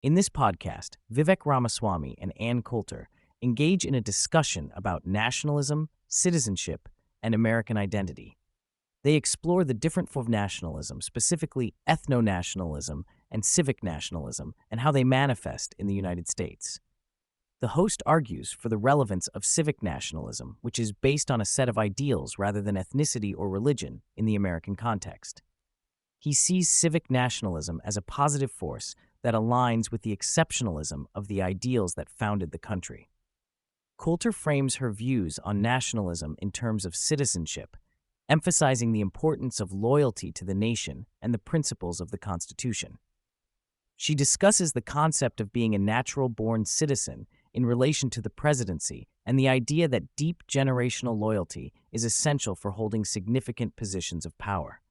In this podcast, Vivek Ramaswamy and Coulter engage in a discussion about nationalism, citizenship, and American identity. They explore the different forms of nationalism, specifically ethno-nationalism and civic nationalism, and how they manifest in the United States. The host argues for the relevance of civic nationalism, which is based on a set of ideals rather than ethnicity or religion in the American context. He sees civic nationalism as a positive force that aligns with the exceptionalism of the ideals that founded the country. Coulter frames her views on nationalism in terms of citizenship, emphasizing the importance of loyalty to the nation and the principles of the Constitution. She discusses the concept of being a natural-born citizen in relation to the presidency and the idea that deep generational loyalty is essential for holding significant positions of power.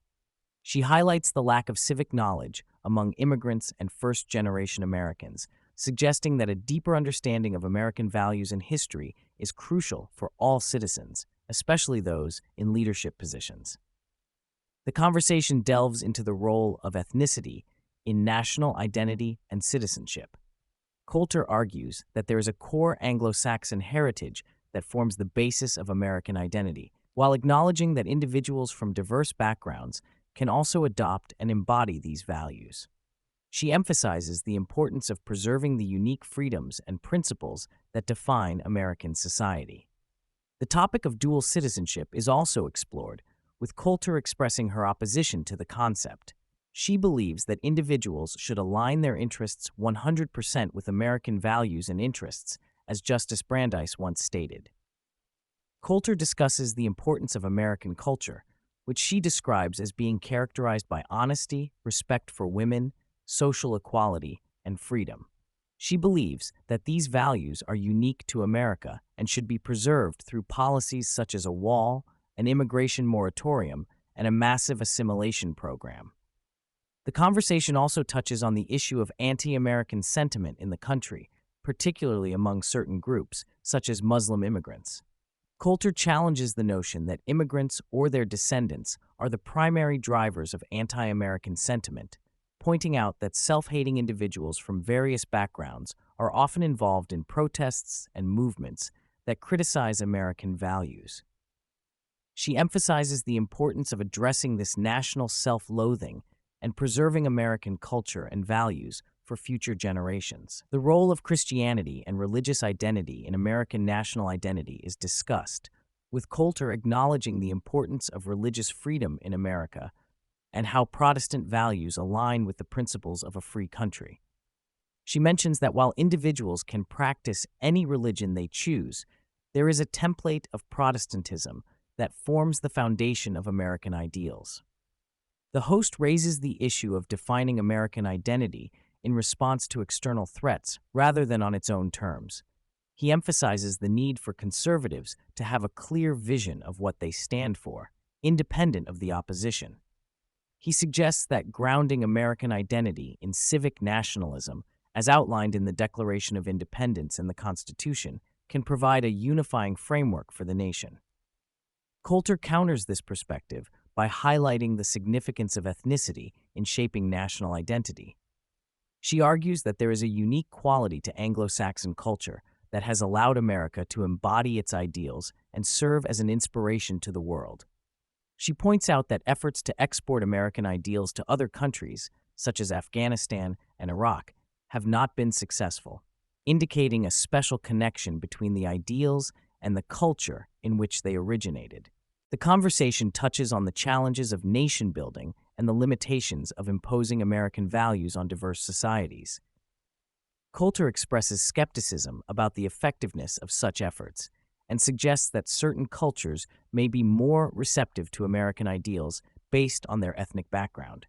She highlights the lack of civic knowledge among immigrants and first-generation Americans, suggesting that a deeper understanding of American values and history is crucial for all citizens, especially those in leadership positions. The conversation delves into the role of ethnicity in national identity and citizenship. Coulter argues that there is a core Anglo-Saxon heritage that forms the basis of American identity, while acknowledging that individuals from diverse backgrounds can also adopt and embody these values. She emphasizes the importance of preserving the unique freedoms and principles that define American society. The topic of dual citizenship is also explored, with Coulter expressing her opposition to the concept. She believes that individuals should align their interests 100% with American values and interests, as Justice Brandeis once stated. Coulter discusses the importance of American culture, which she describes as being characterized by honesty, respect for women, social equality, and freedom. She believes that these values are unique to America and should be preserved through policies such as a wall, an immigration moratorium, and a massive assimilation program. The conversation also touches on the issue of anti-American sentiment in the country, particularly among certain groups, such as Muslim immigrants. Coulter challenges the notion that immigrants or their descendants are the primary drivers of anti-American sentiment, pointing out that self-hating individuals from various backgrounds are often involved in protests and movements that criticize American values. She emphasizes the importance of addressing this national self-loathing and preserving American culture and values for future generations. The role of Christianity and religious identity in American national identity is discussed, with Coulter acknowledging the importance of religious freedom in America and how Protestant values align with the principles of a free country. She mentions that while individuals can practice any religion they choose, there is a template of Protestantism that forms the foundation of American ideals. The host raises the issue of defining American identity in response to external threats rather than on its own terms. He emphasizes the need for conservatives to have a clear vision of what they stand for, independent of the opposition. He suggests that grounding American identity in civic nationalism, as outlined in the Declaration of Independence and the Constitution, can provide a unifying framework for the nation. Coulter counters this perspective by highlighting the significance of ethnicity in shaping national identity. She argues that there is a unique quality to Anglo-Saxon culture that has allowed America to embody its ideals and serve as an inspiration to the world. She points out that efforts to export American ideals to other countries, such as Afghanistan and Iraq, have not been successful, indicating a special connection between the ideals and the culture in which they originated. The conversation touches on the challenges of nation building and the limitations of imposing American values on diverse societies. Coulter expresses skepticism about the effectiveness of such efforts and suggests that certain cultures may be more receptive to American ideals based on their ethnic background.